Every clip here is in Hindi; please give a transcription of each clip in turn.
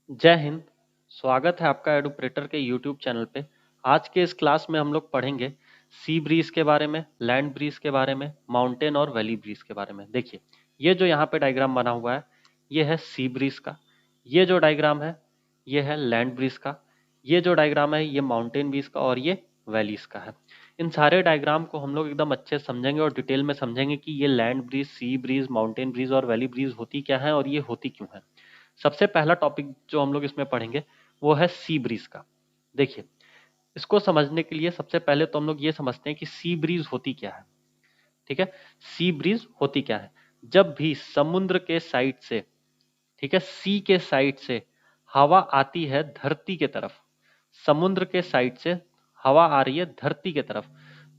जय हिंद। स्वागत है आपका एडुप्रेटर के यूट्यूब चैनल पे। आज के इस क्लास में हम लोग पढ़ेंगे सी ब्रीज के बारे में, लैंड ब्रीज के बारे में, माउंटेन और वैली ब्रीज के बारे में। देखिए, ये जो यहाँ पे डायग्राम बना हुआ है ये है सी ब्रीज का, ये जो डायग्राम है ये है लैंड ब्रीज का, ये जो डायग्राम है ये माउंटेन ब्रीज का और ये वैलीज का है। इन सारे डायग्राम को हम लोग एकदम अच्छे से समझेंगे और डिटेल में समझेंगे कि ये land breeze, sea breeze, mountain breeze और वैली ब्रीज होती क्या है और ये होती क्यों है। सबसे पहला टॉपिक जो हम लोग इसमें पढ़ेंगे वो है सी ब्रीज का। देखिए, इसको समझने के लिए सबसे पहले तो हम लोग ये समझते हैं कि सी ब्रीज होती क्या है। ठीक है, सी ब्रीज होती क्या है? जब भी समुद्र के साइड से, ठीक है, सी के साइड से हवा आती है धरती के तरफ, समुद्र के साइड से हवा आ रही है धरती के तरफ,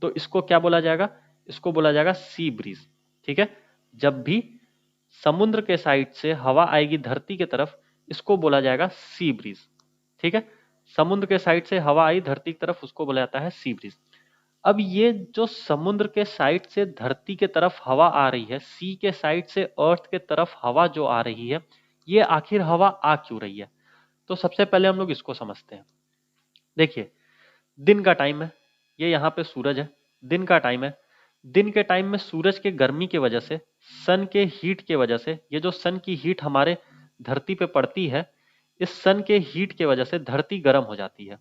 तो इसको क्या बोला जाएगा? इसको बोला जाएगा सी ब्रीज। ठीक है, जब भी समुद्र के साइड से हवा आएगी धरती के तरफ, इसको बोला जाएगा सी ब्रीज। ठीक है, समुद्र के साइड से हवा आई धरती की तरफ, उसको बोला जाता है सी ब्रीज। अब ये जो समुद्र के साइड से धरती के तरफ हवा आ रही है, सी के साइड से अर्थ के तरफ हवा जो आ रही है, ये आखिर हवा आ क्यों रही है? तो सबसे पहले हम लोग इसको समझते हैं। देखिए, दिन का टाइम है, ये यहाँ पे सूरज है, दिन का टाइम है। दिन के टाइम में सूरज के गर्मी की वजह से, सन के हीट के वजह से, ये जो सन की हीट हमारे धरती पे पड़ती है, इस सन के हीट के वजह से धरती गर्म हो जाती है।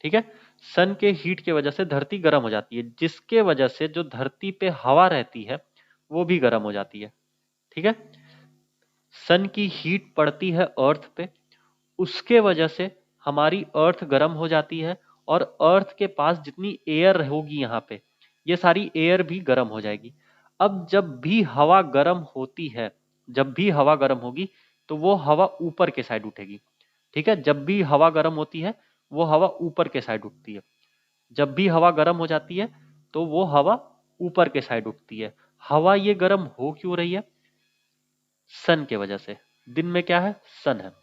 ठीक है, सन के हीट के वजह से धरती गर्म हो जाती है, जिसके वजह से जो धरती पे हवा रहती है वो भी गर्म हो जाती है। ठीक है, सन की हीट पड़ती है अर्थ पे, उसके वजह से हमारी अर्थ गर्म हो जाती है और अर्थ के पास जितनी एयर होगी यहाँ पे, ये सारी एयर भी गर्म हो जाएगी। अब जब भी हवा गर्म होती है, जब भी हवा गर्म होगी तो वो हवा ऊपर के साइड उठेगी। ठीक है, जब भी हवा गर्म होती है वो हवा ऊपर के साइड उठती है। जब भी हवा गर्म हो जाती है तो वो हवा ऊपर के साइड उठती है। हवा ये गर्म हो क्यों रही है? सन के वजह से। दिन में क्या है? सन है।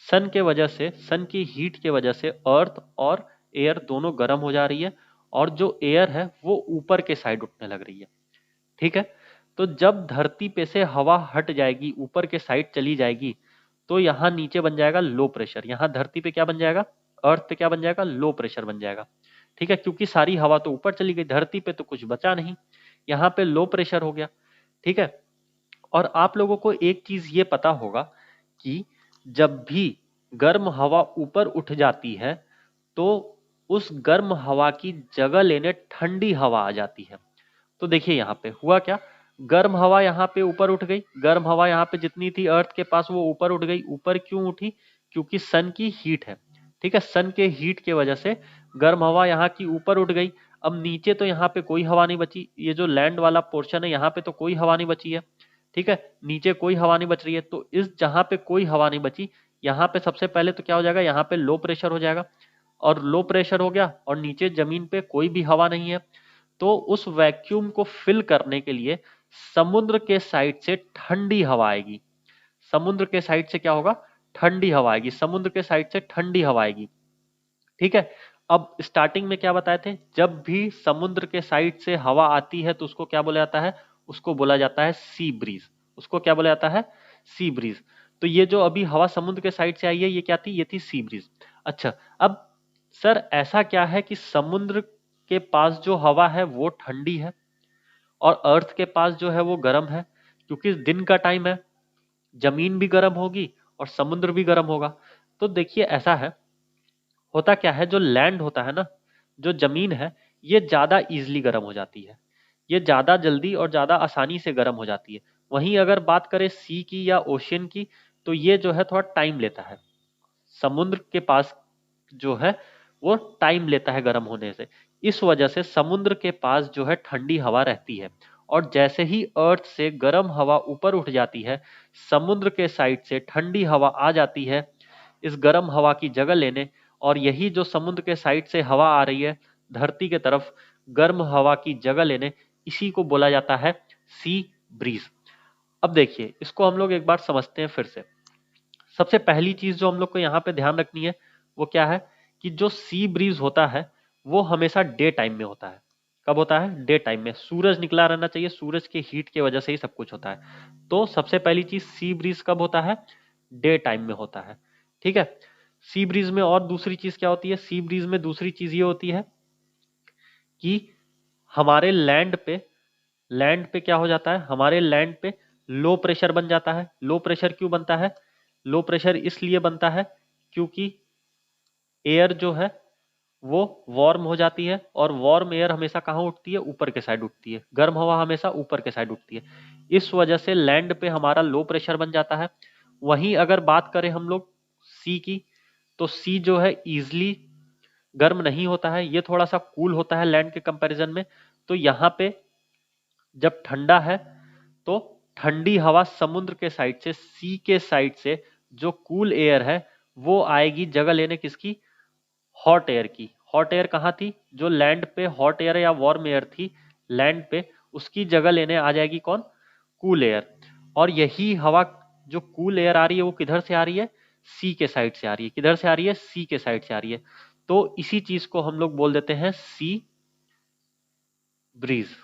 सन के वजह से, सन की हीट के वजह से अर्थ और एयर दोनों गर्म हो जा रही है और जो एयर है वो ऊपर के साइड उठने लग रही है। ठीक है, तो जब धरती पे से हवा हट जाएगी, ऊपर के साइड चली जाएगी, तो यहां नीचे बन जाएगा लो प्रेशर। यहां धरती पे क्या बन जाएगा? अर्थ पे क्या बन जाएगा? लो प्रेशर बन जाएगा। ठीक है, क्योंकि सारी हवा तो ऊपर चली गई, धरती पे तो कुछ बचा नहीं, यहां पे लो प्रेशर हो गया। ठीक है, और आप लोगों को एक चीज ये पता होगा कि जब भी गर्म हवा ऊपर उठ जाती है तो उस गर्म हवा की जगह लेने ठंडी हवा आ जाती है। तो देखिए यहाँ पे हुआ क्या, गर्म हवा यहाँ पे ऊपर उठ गई, गर्म हवा यहाँ पे जितनी थी अर्थ के पास वो ऊपर उठ गई। ऊपर क्यों उठी? क्योंकि सन की हीट है। ठीक है, सन के हीट के वजह से गर्म हवा यहाँ की ऊपर उठ गई। अब नीचे तो यहाँ पे कोई हवा नहीं बची, ये जो लैंड वाला पोर्शन है यहाँ पे तो कोई हवा नहीं बची है। ठीक है, नीचे कोई हवा नहीं बच रही है, तो इस जहां पे कोई हवा नहीं बची, यहाँ पे सबसे पहले तो क्या हो जाएगा, यहाँ पे लो प्रेशर हो जाएगा। और लो प्रेशर हो गया और नीचे जमीन पे कोई भी हवा नहीं है, तो उस वैक्यूम को फिल करने के लिए समुद्र के साइड से ठंडी हवा आएगी। समुद्र के साइड से क्या होगा? ठंडी हवा आएगी, समुद्र के साइड से ठंडी हवा आएगी। ठीक है, अब स्टार्टिंग में क्या बताए थे, जब भी समुद्र के साइड से हवा आती है तो उसको क्या बोला जाता है? उसको बोला जाता है सी ब्रीज। उसको क्या बोला जाता है? Sea breeze. तो ये जो अभी हवा समुद्र के साइड से आई है ये क्या थी? ये थी सी ब्रीज। अच्छा, अब सर ऐसा क्या है कि समुद्र के पास जो हवा है वो ठंडी है और अर्थ के पास जो है वो गर्म है? क्योंकि दिन का टाइम है, जमीन भी गर्म होगी और समुद्र भी गर्म होगा। तो देखिए ऐसा है, होता क्या है, जो लैंड होता है ना, जो जमीन है, ये ज्यादा इजीली गर्म हो जाती है, ये ज्यादा जल्दी और ज्यादा आसानी से गर्म हो जाती है। वहीं अगर बात करें सी की या ओशियन की, तो ये जो है थोड़ा टाइम लेता है। समुद्र के पास जो है वो टाइम लेता है गर्म होने से। इस वजह से समुद्र के पास जो है ठंडी हवा रहती है और जैसे ही अर्थ से गर्म हवा ऊपर उठ जाती है, समुद्र के साइड से ठंडी हवा आ जाती है इस गर्म हवा की जगह लेने। और यही जो समुद्र के साइड से हवा आ रही है धरती के तरफ गर्म हवा की जगह लेने, इसी को बोला जाता है सी ब्रीज। अब देखिए, इसको हम लोग एक बार समझते हैं फिर से। सबसे पहली चीज जो हम लोग को यहाँ पे ध्यान रखनी है वो क्या है, कि जो सी ब्रीज होता है वो हमेशा डे टाइम में होता है। कब होता है? डे टाइम में। सूरज निकला रहना चाहिए, सूरज के हीट की वजह से ही सब कुछ होता है। तो सबसे पहली चीज, सी ब्रीज कब होता है? डे टाइम में होता है। ठीक है। सी ब्रीज में और दूसरी चीज क्या होती है, सी ब्रीज में दूसरी चीज ये होती है कि हमारे लैंड पे क्या हो जाता है, हमारे लैंड पे लो प्रेशर बन जाता है। लो प्रेशर क्यों बनता है, लो प्रेशर इसलिए बनता है क्योंकि एयर जो है वो वार्म हो जाती है, और वार्म एयर हमेशा कहाँ उठती है, ऊपर के साइड उठती है। गर्म हवा हमेशा ऊपर के साइड उठती है। इस वजह से लैंड पे हमारा लो प्रेशर बन जाता है। वहीं अगर बात करें हम लोग सी की, तो सी जो है इजिली गर्म नहीं होता है, ये थोड़ा सा कूल होता है लैंड के कंपैरिजन में। तो यहाँ पे जब ठंडा है तो ठंडी हवा समुद्र के साइड से, सी के साइड से जो कूल एयर है वो आएगी जगह लेने किसकी, हॉट एयर की। हॉट एयर कहाँ थी, जो लैंड पे हॉट एयर या वार्म एयर थी लैंड पे, उसकी जगह लेने आ जाएगी कौन, कूल एयर। और यही हवा जो कूल एयर आ रही है वो किधर से आ रही है, सी के साइड से आ रही है। किधर से आ रही है, सी के साइड से आ रही है। तो इसी चीज को हम लोग बोल देते हैं सी ब्रीज।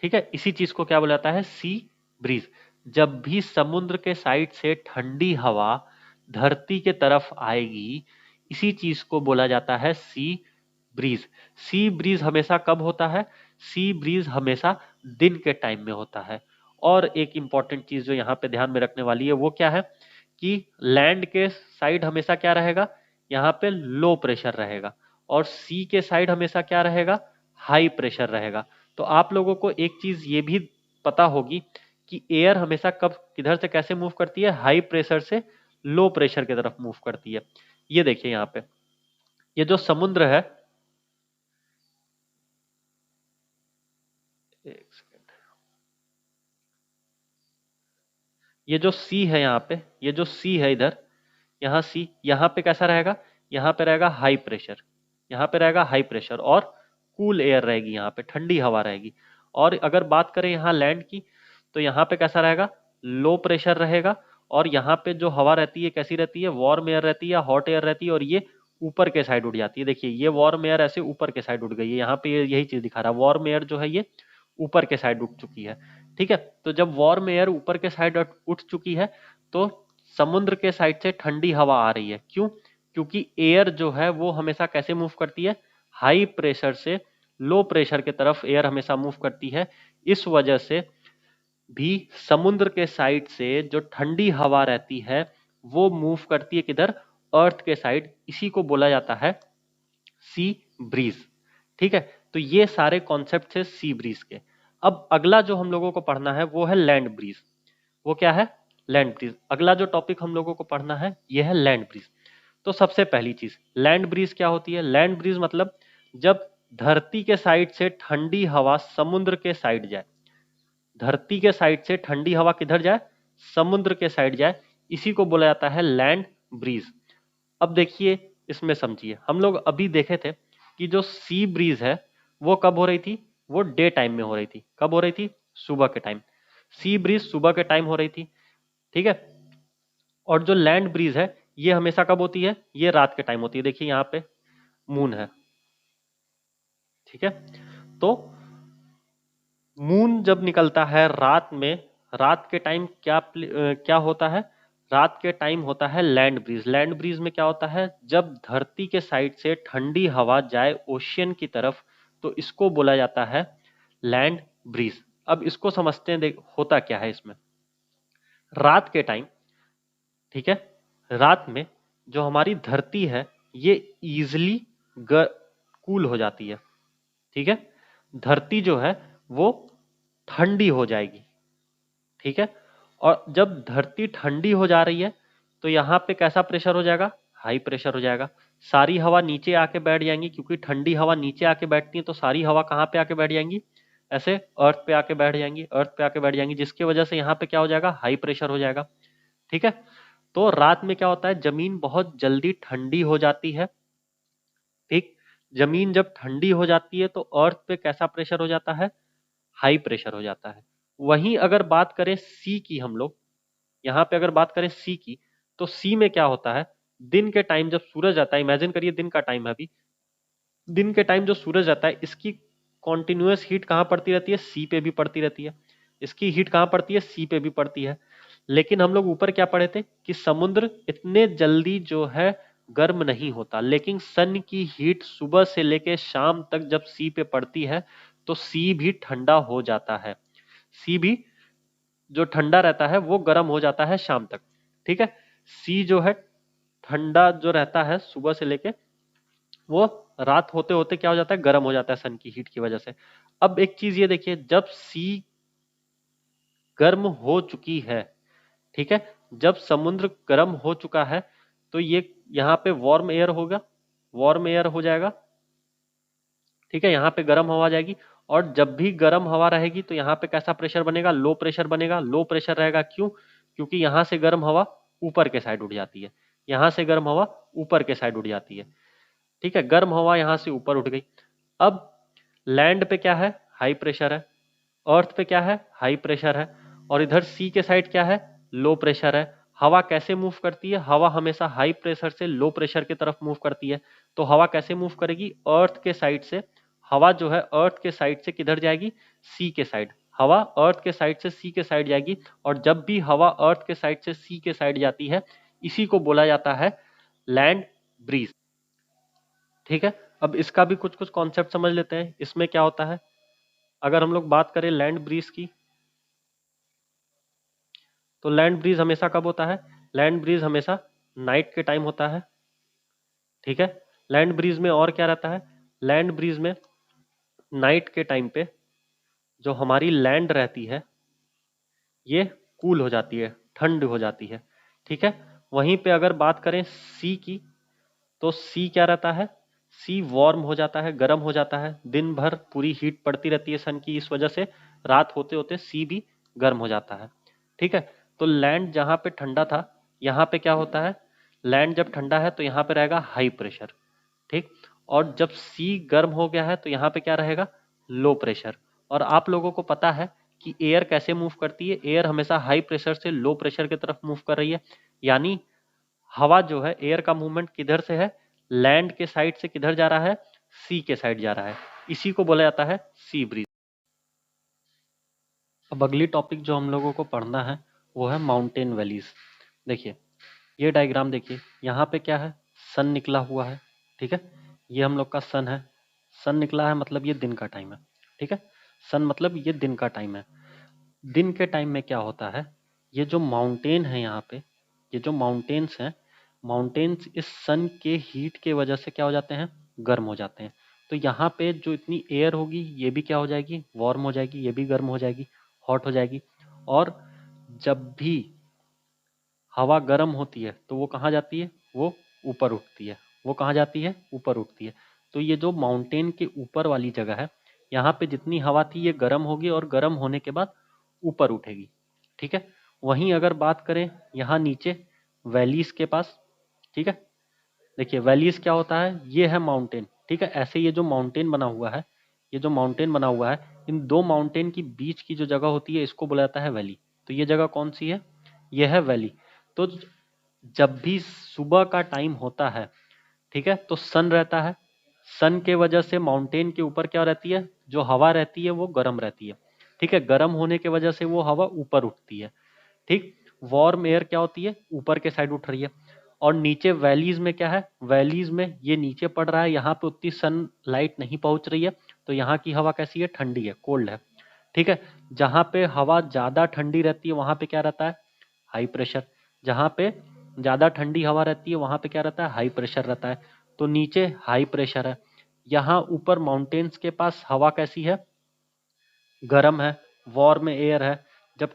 ठीक है, इसी चीज को क्या बोला जाता है, सी ब्रीज। जब भी समुद्र के साइड से ठंडी हवा धरती के तरफ आएगी, इसी चीज को बोला जाता है सी ब्रीज। सी ब्रीज हमेशा कब होता है, सी ब्रीज हमेशा दिन के टाइम में होता है। और एक इंपॉर्टेंट चीज जो यहाँ पे ध्यान में रखने वाली है वो क्या है, कि लैंड के साइड हमेशा क्या रहेगा, यहाँ पे लो प्रेशर रहेगा, और सी के साइड हमेशा क्या रहेगा, हाई प्रेशर रहेगा। तो आप लोगों को एक चीज ये भी पता होगी कि एयर हमेशा कब किधर से कैसे मूव करती है, हाई प्रेशर से लो प्रेशर की तरफ मूव करती है। ये देखिए यहाँ पे, ये जो समुद्र है, एक सेकेंड, ये जो सी है यहाँ पे, ये जो सी है इधर, यहाँ सी, यहाँ पे कैसा रहेगा, यहाँ पे रहेगा हाई प्रेशर, यहाँ पे रहेगा हाई प्रेशर, और कूल एयर रहेगी, यहाँ पे ठंडी हवा रहेगी। और अगर बात करें यहाँ लैंड की, तो यहाँ पे कैसा रहेगा, लो प्रेशर रहेगा, और यहाँ पे जो हवा रहती है कैसी रहती है, वार्म एयर रहती है या हॉट एयर रहती है, और ये ऊपर के साइड उड़ जाती है। देखिए ये वार्म एयर ऐसे ऊपर के साइड उड़ गई है, यहाँ पे यही चीज दिखा रहा है, वार्म एयर जो है ये ऊपर के साइड उठ चुकी है। ठीक है, तो जब वार्म एयर ऊपर के साइड उठ चुकी है, तो समुद्र के साइड से ठंडी हवा आ रही है। क्यों, क्योंकि एयर जो है वो हमेशा कैसे मूव करती है, हाई प्रेशर से लो प्रेशर की तरफ एयर हमेशा मूव करती है। इस वजह से भी समुद्र के साइड से जो ठंडी हवा रहती है वो मूव करती है किधर, अर्थ के साइड। इसी को बोला जाता है सी ब्रीज। ठीक है, तो ये सारे कॉन्सेप्ट है सी ब्रीज के। अब अगला जो हम लोगों को पढ़ना है वो है लैंड ब्रीज। वो क्या है, लैंड ब्रीज। अगला जो टॉपिक हम लोगों को पढ़ना है ये है लैंड ब्रीज। तो सबसे पहली चीज, लैंड ब्रीज क्या होती है, लैंड ब्रीज मतलब जब धरती के साइड से ठंडी हवा समुद्र के साइड जाए, धरती के साइड से ठंडी हवा किधर जाए, समुद्र के साइड जाए, इसी को बोला जाता है लैंड ब्रीज। अब देखिए, इसमें समझिए, हम लोग अभी देखे थे कि जो सी ब्रीज है वो कब हो रही थी, वो डे टाइम में हो रही थी। कब हो रही थी, सुबह के टाइम। सी ब्रीज सुबह के टाइम हो रही थी। ठीक है, और जो लैंड ब्रीज है ये हमेशा कब होती है, ये रात के टाइम होती है। देखिए यहाँ पे मून है। ठीक है, तो मून जब निकलता है रात में, रात के टाइम क्या होता है, रात के टाइम होता है लैंड ब्रीज। लैंड ब्रीज में क्या होता है, जब धरती के साइड से ठंडी हवा जाए ओशियन की तरफ, तो इसको बोला जाता है लैंड ब्रीज। अब इसको समझते हैं, देख होता क्या है इसमें। रात के टाइम, ठीक है, रात में जो हमारी धरती है ये इजिली कूल हो जाती है। ठीक है, धरती जो है वो ठंडी हो जाएगी। ठीक है, और जब धरती ठंडी हो जा रही है तो यहाँ पे कैसा प्रेशर हो जाएगा, हाई प्रेशर हो जाएगा। सारी हवा नीचे आके बैठ जाएंगी, क्योंकि ठंडी हवा नीचे आके बैठती है, तो सारी हवा कहाँ पे आके बैठ जाएंगी, ऐसे अर्थ पे आके बैठ जाएंगी, अर्थ पे आके बैठ जाएंगी, जिसकी वजह से यहाँ पे क्या हो जाएगा, हाई प्रेशर हो जाएगा। ठीक है, तो रात में क्या होता है, जमीन बहुत जल्दी ठंडी हो जाती है। ठीक, जमीन जब ठंडी हो जाती है तो अर्थ पे कैसा प्रेशर हो जाता है, हाई प्रेशर हो जाता है। वहीं अगर बात करें सी की, हम लोग यहाँ पे अगर बात करें सी की, तो सी में क्या होता है, दिन के टाइम जब सूरज आता है, इमेजिन करिए दिन का टाइम है अभी, दिन के टाइम जो सूरज आता है इसकी कॉन्टिन्यूअस हीट कहाँ पड़ती रहती है, सी पे भी पड़ती रहती है। इसकी हीट कहाँ पड़ती है, सी पे भी पड़ती है। लेकिन हम लोग ऊपर क्या पढ़े थे कि समुद्र इतने जल्दी जो है गर्म नहीं होता, लेकिन सन की हीट सुबह से लेके शाम तक जब सी पे पड़ती है तो सी भी ठंडा हो जाता है। सी भी जो ठंडा रहता है वो गर्म हो जाता है शाम तक। ठीक है, सी जो है ठंडा जो रहता है सुबह से लेके, वो रात होते होते क्या हो जाता है, गर्म हो जाता है सन की हीट की वजह से। अब एक चीज ये देखिए, जब सी गर्म हो चुकी है, ठीक है, जब समुद्र गर्म हो चुका है तो ये यहाँ पे वार्म एयर होगा, वार्म एयर हो जाएगा। ठीक है, यहाँ पे गर्म हवा जाएगी, और जब भी गर्म हवा रहेगी तो यहाँ पे कैसा प्रेशर बनेगा, लो प्रेशर बनेगा। लो प्रेशर रहेगा क्यों, क्योंकि यहाँ से गर्म हवा ऊपर के साइड उड़ जाती है, यहाँ से गर्म हवा ऊपर के साइड उड़ जाती है। ठीक है, गर्म हवा यहाँ से ऊपर उठ गई। अब लैंड पे क्या है, हाई प्रेशर है, अर्थ पे क्या है, हाई प्रेशर है, और इधर सी के साइड क्या है, लो प्रेशर है। हवा कैसे मूव करती है, हवा हमेशा हाई प्रेशर से लो प्रेशर की तरफ मूव करती है। तो हवा कैसे मूव करेगी, अर्थ के साइड से। हवा जो है अर्थ के साइड से किधर जाएगी, सी के साइड। हवा अर्थ के साइड से सी के साइड जाएगी, और जब भी हवा अर्थ के साइड से सी के साइड जाती है, इसी को बोला जाता है लैंड ब्रीज। ठीक है, अब इसका भी कुछ कुछ कॉन्सेप्ट समझ लेते हैं, इसमें क्या होता है। अगर हम लोग बात करें लैंड ब्रीज की, तो लैंड ब्रीज हमेशा कब होता है, लैंड ब्रीज हमेशा नाइट के टाइम होता है। ठीक है, लैंड ब्रीज में और क्या रहता है, लैंड ब्रीज में नाइट के टाइम पे जो हमारी लैंड रहती है ये कूल हो जाती है, ठंड हो जाती है। ठीक है, वहीं पे अगर बात करें सी की, तो सी क्या रहता है, सी वार्म हो जाता है, गर्म हो जाता है। दिन भर पूरी हीट पड़ती रहती है सन की, इस वजह से रात होते होते सी भी गर्म हो जाता है। ठीक है, तो लैंड जहां पे ठंडा था, यहाँ पे क्या होता है, लैंड जब ठंडा है तो यहाँ पे रहेगा हाई प्रेशर। ठीक, और जब सी गर्म हो गया है तो यहाँ पे क्या रहेगा, लो प्रेशर। और आप लोगों को पता है कि एयर कैसे मूव करती है, एयर हमेशा हाई प्रेशर से लो प्रेशर की तरफ मूव कर रही है। यानी हवा जो है, एयर का मूवमेंट किधर से है, लैंड के साइड से किधर जा रहा है, सी के साइड जा रहा है। इसी को बोला जाता है सी ब्रीज। अब अगली टॉपिक जो हम लोगों को पढ़ना है वो है माउंटेन वैलीज। देखिए ये डायग्राम देखिए, यहाँ पे क्या है, सन निकला हुआ है। ठीक है, ये हम लोग का सन है, सन निकला है मतलब ये दिन का टाइम है। ठीक है, सन मतलब ये दिन का टाइम है। दिन के टाइम में क्या होता है, ये जो माउंटेन है यहाँ पे, ये जो माउंटेन्स हैं, माउंटेन्स इस सन के हीट के वजह से क्या हो जाते हैं, गर्म हो जाते हैं। तो यहाँ पे जो इतनी एयर होगी ये भी क्या हो जाएगी, वार्म हो जाएगी, ये भी गर्म हो जाएगी, हॉट हो जाएगी। और जब भी हवा गर्म होती है तो वो कहाँ जाती है, वो ऊपर उठती है। वो कहाँ जाती है, ऊपर उठती है। तो ये जो माउंटेन के ऊपर वाली जगह है, यहाँ पे जितनी हवा थी ये गर्म होगी, और गर्म होने के बाद ऊपर उठेगी। ठीक है, वहीं अगर बात करें यहाँ नीचे वैलीज के पास, ठीक है, देखिए वैलीज क्या होता है, ये है माउंटेन। ठीक है, ऐसे ये जो माउंटेन बना हुआ है, ये जो माउंटेन बना हुआ है, इन दो माउंटेन की बीच की जो जगह होती है इसको बोला जाता है वैली। तो ये जगह कौन सी है, ये है वैली। तो जब भी सुबह का टाइम होता है, ठीक है, तो सन रहता है, सन के वजह से माउंटेन के ऊपर क्या रहती है, जो हवा रहती है वो गर्म रहती है। ठीक है, गर्म होने की वजह से वो हवा ऊपर उठती है। ठीक, वार्म एयर क्या होती है, ऊपर के साइड उठ रही है। और नीचे वैलीज में क्या है, वैलीज में ये नीचे पड़ रहा है, यहाँ पे उतनी सन लाइट नहीं पहुंच रही है, तो यहाँ की हवा कैसी है, ठंडी है, कोल्ड है। ठीक है, जहाँ पे हवा ज्यादा ठंडी रहती है वहां पे क्या रहता है, हाई प्रेशर। जहाँ पे ज्यादा ठंडी हवा रहती है वहां पे क्या रहता है, हाई प्रेशर रहता है। तो नीचे हाई प्रेशर है, यहाँ ऊपर माउंटेन्स के पास हवा कैसी है, गर्म है, वार्म एयर है। जब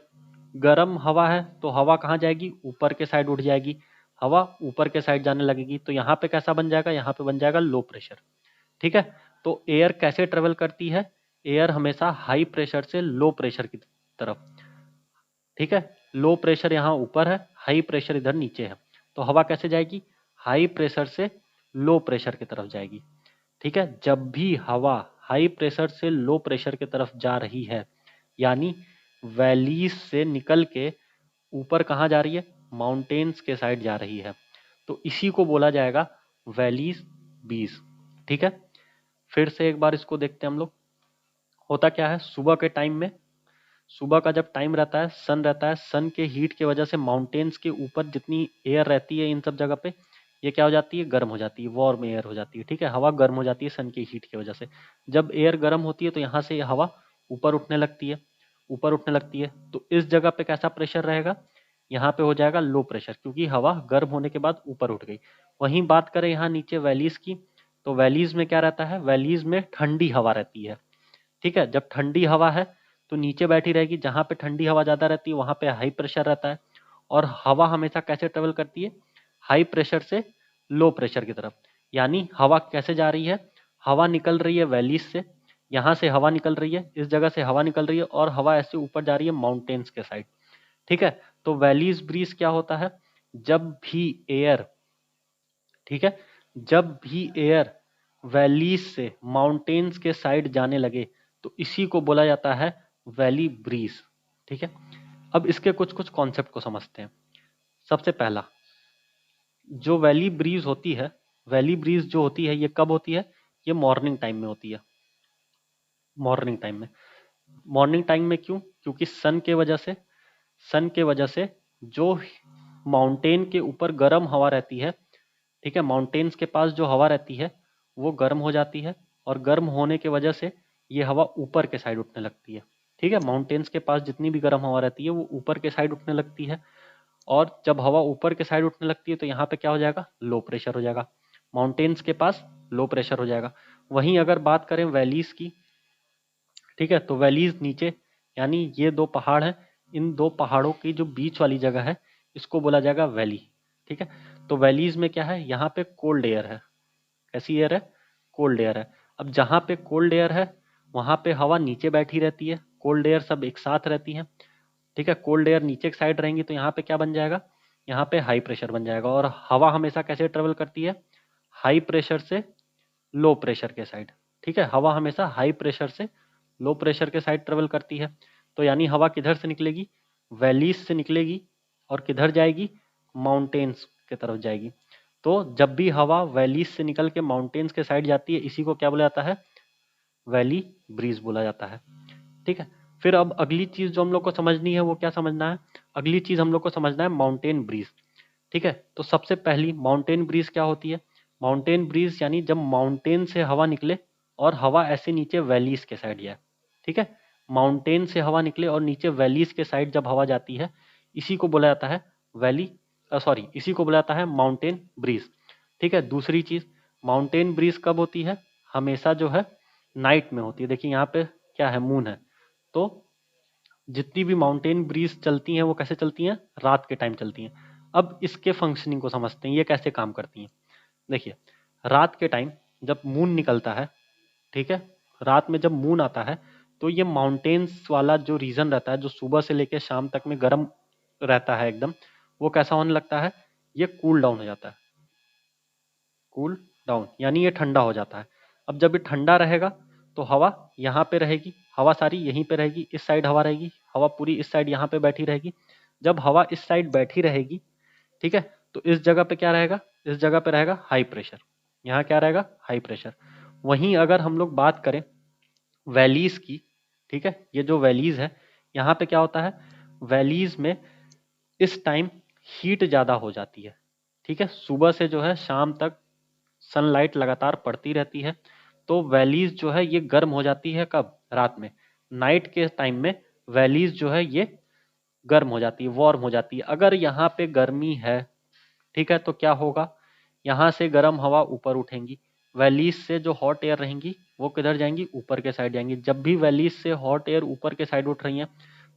गर्म हवा है तो हवा कहाँ जाएगी, ऊपर के साइड उठ जाएगी, हवा ऊपर के साइड जाने लगेगी। तो यहाँ पे कैसा बन जाएगा, यहाँ पे बन जाएगा लो प्रेशर। ठीक है, तो एयर कैसे ट्रेवल करती है, एयर हमेशा हाई प्रेशर से लो प्रेशर की तरफ। ठीक है, लो प्रेशर यहाँ ऊपर है, हाई प्रेशर इधर नीचे है। तो हवा कैसे जाएगी, हाई प्रेशर से लो प्रेशर की तरफ जाएगी। ठीक है, जब भी हवा हाई प्रेशर से लो प्रेशर की तरफ जा रही है, यानी वैलीज से निकल के ऊपर कहाँ जा रही है, माउंटेन्स के साइड जा रही है, तो इसी को बोला जाएगा वैलीज बीज। ठीक है, फिर से एक बार इसको देखते हैं हम लोग। होता क्या है, सुबह के टाइम में, सुबह का जब टाइम रहता है, सन रहता है, सन के हीट की वजह से माउंटेन्स के ऊपर जितनी एयर रहती है इन सब जगह पे, ये क्या हो जाती है, गर्म हो जाती है, वार्म एयर हो जाती है। ठीक है, हवा गर्म हो जाती है सन की हीट की वजह से। जब एयर गर्म होती है तो यहाँ से हवा ऊपर उठने लगती है, ऊपर उठने लगती है। तो इस जगह पे कैसा प्रेशर रहेगा, यहाँ पे हो जाएगा लो प्रेशर, क्योंकि हवा गर्म होने के बाद ऊपर उठ गई। वहीं बात करें यहाँ नीचे वैलीज की, तो वैलीज में क्या रहता है, वैलीज में ठंडी हवा रहती है। ठीक है, जब ठंडी हवा है तो नीचे बैठी रहेगी, जहां पे ठंडी हवा ज्यादा रहती है वहां पे हाई प्रेशर रहता है। और हवा हमेशा कैसे ट्रेवल करती है, हाई प्रेशर से लो प्रेशर की तरफ। यानी हवा कैसे जा रही है, हवा निकल रही है वैलीज से, यहाँ से हवा निकल रही है, इस जगह से हवा निकल रही है, और हवा ऐसे ऊपर जा रही है माउंटेन्स के साइड। ठीक है, तो वैलीज ब्रीज क्या होता है, जब भी एयर, ठीक है, जब भी एयर वैलीज से माउंटेन्स के साइड जाने लगे तो इसी को बोला जाता है वैली ब्रीज। ठीक है, अब इसके कुछ कुछ कॉन्सेप्ट को समझते हैं। सबसे पहला, जो वैली ब्रीज होती है, वैली ब्रीज जो होती है ये कब होती है, ये मॉर्निंग टाइम में होती है। मॉर्निंग टाइम में, मॉर्निंग टाइम में क्यों, क्योंकि सन के वजह से, सन के वजह से जो माउंटेन के ऊपर गर्म हवा रहती है, ठीक है, माउंटेन्स के पास जो हवा रहती है वो गर्म हो जाती है, और गर्म होने की वजह से ये हवा ऊपर के साइड उठने लगती है। ठीक है, माउंटेन्स के पास जितनी भी गर्म हवा रहती है वो ऊपर के साइड उठने लगती है, और जब हवा ऊपर के साइड उठने लगती है तो यहाँ पे क्या हो जाएगा, लो प्रेशर हो जाएगा, माउंटेन्स के पास लो प्रेशर हो जाएगा। वहीं अगर बात करें वैलीज की, ठीक है, तो वैलीज नीचे, यानी ये दो पहाड़ हैं, इन दो पहाड़ों की जो बीच वाली जगह है इसको बोला जाएगा वैली। ठीक है, तो वैलीज में क्या है, यहाँ पे कोल्ड एयर है। कैसी एयर है, कोल्ड एयर है। अब जहाँ पे कोल्ड एयर है वहां पे हवा नीचे बैठी रहती है, कोल्ड एयर सब एक साथ रहती है। ठीक है, कोल्ड एयर नीचे की साइड रहेंगी तो यहाँ पे क्या बन जाएगा, यहाँ पे हाई प्रेशर बन जाएगा। और हवा हमेशा कैसे ट्रेवल करती है, हाई प्रेशर से लो प्रेशर के साइड। ठीक है, हवा हमेशा हाई प्रेशर से लो प्रेशर के साइड ट्रेवल करती है। तो यानी हवा किधर से निकलेगी, वैलीज से निकलेगी, और किधर जाएगी, माउंटेन्स की तरफ जाएगी। तो जब भी हवा वैलीज से निकल के माउंटेन्स के साइड जाती है इसी को क्या बोला जाता है, वैली ब्रीज बोला जाता है। ठीक है, फिर अब अगली चीज जो हम लोग को समझनी है वो क्या समझना है, अगली चीज हम लोग को समझना है माउंटेन ब्रीज। ठीक है, तो सबसे पहली माउंटेन ब्रीज क्या होती है, माउंटेन ब्रीज यानी जब माउंटेन से हवा निकले और हवा ऐसे नीचे वैलीज के साइड जाए। ठीक है, माउंटेन से हवा निकले और नीचे वैलीज के साइड जब हवा जाती है इसी को बोला जाता है वैली, सॉरी, इसी को बोला जाता है माउंटेन ब्रीज। ठीक है, दूसरी चीज, माउंटेन ब्रीज कब होती है, हमेशा जो है नाइट में होती है। देखिए यहाँ पे क्या है, मून है, तो जितनी भी माउंटेन ब्रीज चलती हैं वो कैसे चलती हैं, रात के टाइम चलती हैं। अब इसके फंक्शनिंग को समझते हैं, ये कैसे काम करती हैं। देखिए, रात के टाइम जब मून निकलता है, ठीक है, रात में जब मून आता है तो ये माउंटेन्स वाला जो रीजन रहता है, जो सुबह से लेकर शाम तक में गर्म रहता है एकदम, वो कैसा होने लगता है, ये कूल डाउन हो जाता है। कूल डाउन यानी ये ठंडा हो जाता है। अब जब ये ठंडा रहेगा तो हवा यहाँ पे रहेगी, हवा सारी यहीं पे रहेगी, इस साइड हवा रहेगी, हवा पूरी इस साइड यहाँ पे बैठी रहेगी। जब हवा इस साइड बैठी रहेगी, ठीक है, तो इस जगह पे क्या रहेगा, इस जगह पे रहेगा हाई प्रेशर, यहाँ क्या रहेगा, हाई प्रेशर। वहीं अगर हम लोग बात करें वैलीज की, ठीक है, ये जो वैलीज है यहाँ पे क्या होता है, वैलीज में इस टाइम हीट ज्यादा हो जाती है। ठीक है, सुबह से जो है शाम तक सनलाइट लगातार पड़ती रहती है, तो वैलीज जो है ये गर्म हो जाती है, कब, रात में, नाइट के टाइम में वैलीज जो है ये गर्म हो जाती है, वार्म हो जाती है। अगर यहाँ पे गर्मी है, ठीक है, तो क्या होगा, यहाँ से गर्म हवा ऊपर उठेंगी, वैलीज से जो हॉट एयर रहेंगी वो किधर जाएंगी, ऊपर के साइड जाएंगी। जब भी वैलीज से हॉट एयर ऊपर के साइड उठ रही है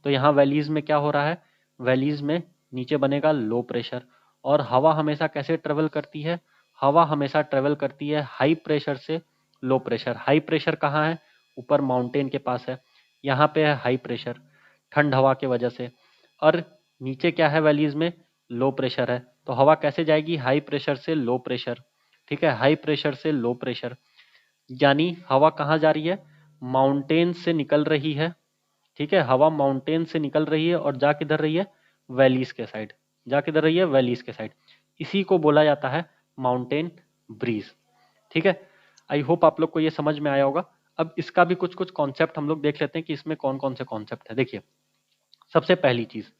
तो यहाँ वैलीज में क्या हो रहा है, वैलीज में नीचे बनेगा लो प्रेशर। और हवा हमेशा कैसे ट्रेवल करती है, हवा हमेशा ट्रेवल करती है हाई प्रेशर से लो प्रेशर। हाई प्रेशर कहाँ है, ऊपर माउंटेन के पास है, यहाँ पे है हाई प्रेशर ठंड हवा के वजह से। और नीचे क्या है, वैलीज में लो प्रेशर है, तो हवा कैसे जाएगी, हाई प्रेशर से लो प्रेशर। ठीक है, हाई प्रेशर से लो प्रेशर, यानी हवा कहाँ जा रही है, माउंटेन से निकल रही है। ठीक है, हवा माउंटेन से निकल रही है और जा किधर रही है, वैलीज के साइड, जा किधर रही है, वैलीज के साइड। इसी को बोला जाता है माउंटेन ब्रीज। ठीक है, आई होप आप लोग को ये समझ में आया होगा। अब इसका भी कुछ कुछ कॉन्सेप्ट हम लोग देख लेते हैं कि इसमें कौन कौन से कॉन्सेप्ट है। देखिए, सबसे पहली चीज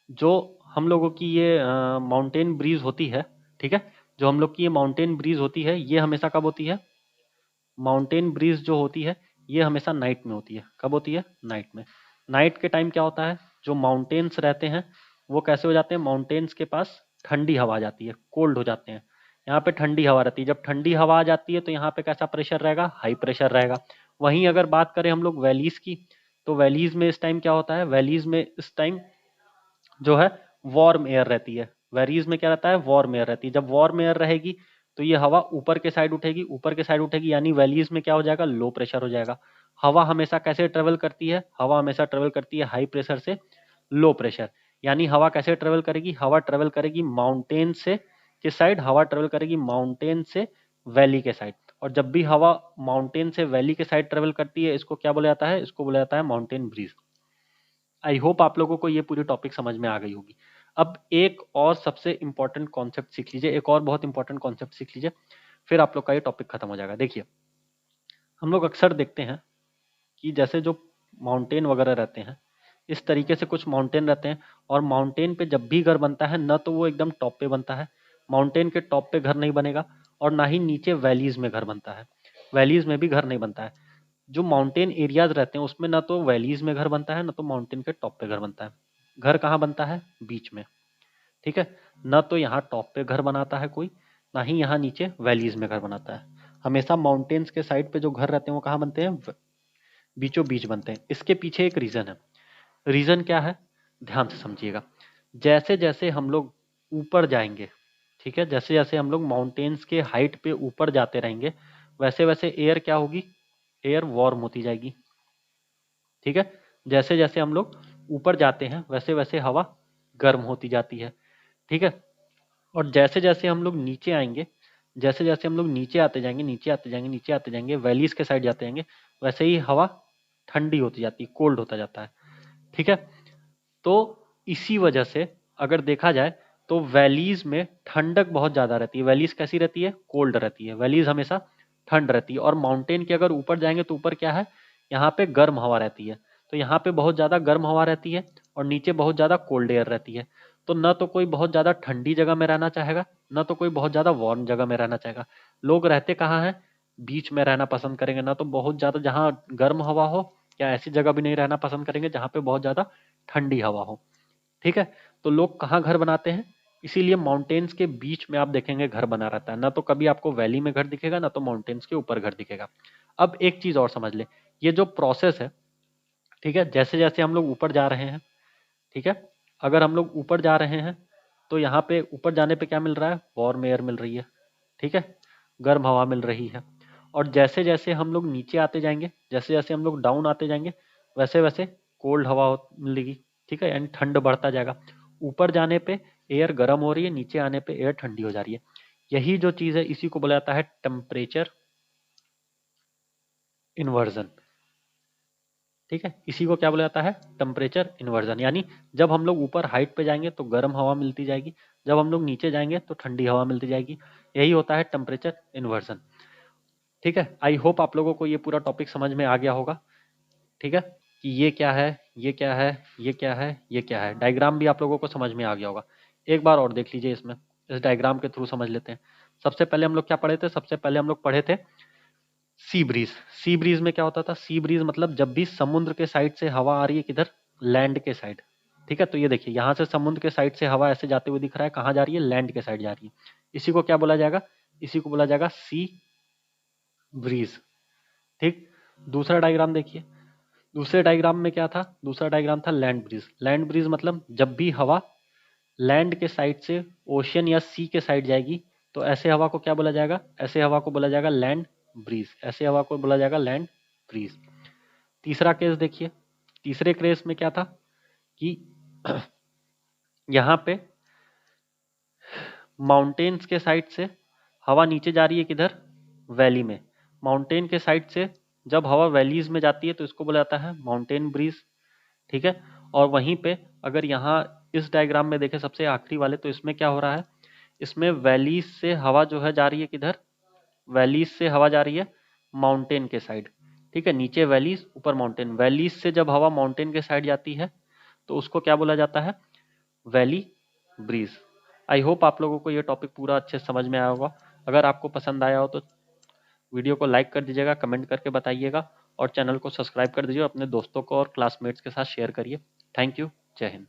जो हम लोगों की ये माउंटेन ब्रीज होती है, ठीक है, जो हम लोग की ये माउंटेन ब्रीज होती है, ये हमेशा कब होती है? माउंटेन ब्रीज जो होती है ये हमेशा नाइट में होती है। कब होती है? नाइट में। नाइट के टाइम क्या होता है, जो माउंटेन्स रहते हैं वो कैसे हो जाते हैं? माउंटेन्स के पास ठंडी हवा आ जाती है, कोल्ड हो जाते हैं। यहाँ पे ठंडी हवा रहती है, जब ठंडी हवा आ जाती है तो यहाँ पे कैसा प्रेशर रहेगा? हाई प्रेशर रहेगा। वहीं अगर बात करें हम लोग वैलीज की, तो वैलीज में इस टाइम क्या होता है? वैलीज में इस टाइम जो है वार्म एयर रहती है। वैलीज में क्या रहता है? वार्म एयर रहती है। जब वार्म एयर रहेगी तो ये हवा ऊपर के साइड उठेगी, ऊपर के साइड उठेगी, यानी वैलीज में क्या हो जाएगा? लो प्रेशर हो जाएगा। हवा हमेशा कैसे ट्रेवल करती है? हवा हमेशा ट्रेवल करती है हाई प्रेशर से लो प्रेशर। यानी हवा कैसे ट्रेवल करेगी? हवा ट्रेवल करेगी माउंटेन से किस साइड? हवा ट्रेवल करेगी माउंटेन से वैली के साइड। और जब भी हवा माउंटेन से वैली के साइड ट्रेवल करती है, इसको क्या बोला जाता है? इसको बोला जाता है माउंटेन ब्रीज। आई होप आप लोगों को ये पूरी टॉपिक समझ में आ गई होगी। अब एक और सबसे इंपॉर्टेंट कॉन्सेप्ट सीख लीजिए, एक और बहुत इंपॉर्टेंट कॉन्सेप्ट सीख लीजिए, फिर आप लोग का ये टॉपिक खत्म हो जाएगा। देखिए, हम लोग अक्सर देखते हैं कि जैसे जो माउंटेन वगैरह रहते हैं, इस तरीके से कुछ माउंटेन रहते हैं, और माउंटेन पे जब भी घर बनता है ना तो वो एकदम टॉप पे बनता है, माउंटेन के टॉप पे घर नहीं बनेगा, और ना ही नीचे वैलीज में घर बनता है, वैलीज में भी घर नहीं बनता है। जो माउंटेन एरियाज रहते हैं उसमें ना तो वैलीज में घर बनता है ना तो माउंटेन के टॉप पे घर बनता है। घर कहाँ बनता है? बीच में। ठीक है, ना तो यहाँ टॉप पे घर बनाता है कोई, ना ही यहाँ नीचे वैलीज में घर बनाता है। हमेशा माउंटेन्स के साइड पे जो घर रहते हैं वो कहाँ बनते हैं? बीचों बीच बनते हैं। इसके पीछे एक रीजन है। रीजन क्या है? ध्यान से समझिएगा। जैसे जैसे हम लोग ऊपर जाएंगे, ठीक है, जैसे जैसे हम लोग माउंटेन्स के हाइट पे ऊपर जाते रहेंगे, वैसे वैसे एयर क्या होगी? एयर वार्म होती जाएगी। ठीक है, जैसे जैसे हम लोग ऊपर जाते हैं वैसे वैसे हवा गर्म होती जाती है। ठीक है, और जैसे जैसे हम लोग नीचे आएंगे, जैसे जैसे हम लोग नीचे आते जाएंगे, नीचे आते जाएंगे, नीचे आते जाएंगे, वैलीज के साइड जाते जाएंगे, वैसे ही हवा ठंडी होती जाती है, कोल्ड होता जाता है। ठीक है, तो इसी वजह से अगर देखा जाए तो वैलीज में ठंडक बहुत ज्यादा रहती है। वैलीज कैसी रहती है? कोल्ड रहती है। वैलीज हमेशा ठंड रहती है। और माउंटेन के अगर ऊपर जाएंगे तो ऊपर क्या है? यहाँ पे गर्म हवा रहती है। तो यहाँ पे बहुत ज्यादा गर्म हवा रहती है और नीचे बहुत ज्यादा कोल्ड एयर रहती है। तो न तो कोई बहुत ज्यादा ठंडी जगह में रहना चाहेगा, न तो कोई बहुत ज्यादा वार्म जगह में रहना चाहेगा। लोग रहते कहाँ हैं? बीच में रहना पसंद करेंगे। ना तो बहुत ज्यादा जहाँ गर्म हवा हो, या ऐसी जगह भी नहीं रहना पसंद करेंगे जहाँ पे बहुत ज्यादा ठंडी हवा हो। ठीक है, तो लोग कहाँ घर बनाते हैं? इसीलिए माउंटेन्स के बीच में आप देखेंगे घर बना रहता है। ना तो कभी आपको वैली में घर दिखेगा, ना तो माउंटेन्स के ऊपर घर दिखेगा। अब एक चीज और समझ ले, ये जो प्रोसेस है, ठीक है, जैसे जैसे हम लोग ऊपर जा रहे हैं, ठीक है, अगर हम लोग ऊपर जा रहे हैं तो यहाँ पे ऊपर जाने पे क्या मिल रहा है? वार्म एयर मिल रही है। ठीक है, गर्म हवा मिल रही है। और जैसे जैसे हम लोग नीचे आते जाएंगे, जैसे जैसे हम लोग डाउन आते जाएंगे, वैसे वैसे कोल्ड हवा मिलेगी। ठीक है, यानी ठंड बढ़ता जाएगा। ऊपर जाने पे एयर गर्म हो रही है, नीचे आने पे एयर ठंडी हो जा रही है। यही जो चीज है इसी को बोला जाता है टेम्परेचर इन्वर्जन। ठीक है, इसी को क्या बोला जाता है? Temperature inversion. यानी जब हम लोग ऊपर हाइट पे जाएंगे तो गर्म हवा मिलती जाएगी, जब हम लोग नीचे जाएंगे तो ठंडी हवा मिलती जाएगी। यही होता है टेम्परेचर इन्वर्जन। ठीक है, आई होप आप लोगों को ये पूरा टॉपिक समझ में आ गया होगा। ठीक है, कि ये क्या है, ये क्या है, ये क्या है, ये क्या है। डायग्राम भी आप लोगों को समझ में आ गया होगा। एक बार और देख लीजिए, इसमें इस डायग्राम के थ्रू समझ लेते हैं। सबसे पहले हम लोग क्या पढ़े थे? सबसे पहले हम लोग पढ़े थे सी ब्रीज। सी ब्रीज में क्या होता था? सी ब्रीज मतलब जब भी समुद्र के साइड से हवा आ रही है, किधर? लैंड के साइड। ठीक है, तो ये देखिए यहाँ से समुद्र के साइड से हवा ऐसे जाते हुए दिख रहा है, कहाँ जा रही है? लैंड के साइड जा रही है। इसी को क्या बोला जाएगा? इसी को बोला जाएगा सी ब्रीज। ठीक, दूसरा डायग्राम देखिए। दूसरे डायग्राम में क्या था? दूसरा डायग्राम था लैंड ब्रीज। लैंड ब्रीज मतलब जब भी हवा लैंड के साइड से ओशियन या सी के साइड जाएगी तो ऐसे हवा को क्या बोला जाएगा? ऐसे हवा को बोला जाएगा लैंड ब्रीज। ऐसे हवा को बोला जाएगा लैंड ब्रीज। तीसरा केस देखिए। तीसरे केस में क्या था कि यहाँ पे माउंटेन्स के साइड से हवा नीचे जा रही है, किधर? वैली में। माउंटेन के साइड से जब हवा वैलीज में जाती है तो इसको बोला जाता है माउंटेन ब्रीज। ठीक है, और वहीं पे अगर यहाँ इस डायग्राम में देखें सबसे आखिरी वाले, तो इसमें क्या हो रहा है? इसमें वैलीज से हवा जो है जा रही है, किधर? वैलीज से हवा जा रही है माउंटेन के साइड। ठीक है, नीचे वैलीज ऊपर माउंटेन। वैलीज से जब हवा माउंटेन के साइड जाती है तो उसको क्या बोला जाता है? Valley bridge. आई होप आप लोगों को ये टॉपिक पूरा अच्छे से समझ में आया होगा। अगर आपको पसंद आया हो तो वीडियो को लाइक कर दीजिएगा, कमेंट करके बताइएगा और चैनल को सब्सक्राइब कर दीजिए, अपने दोस्तों को और क्लासमेट्स के साथ शेयर करिए। Thank you. जय हिंद।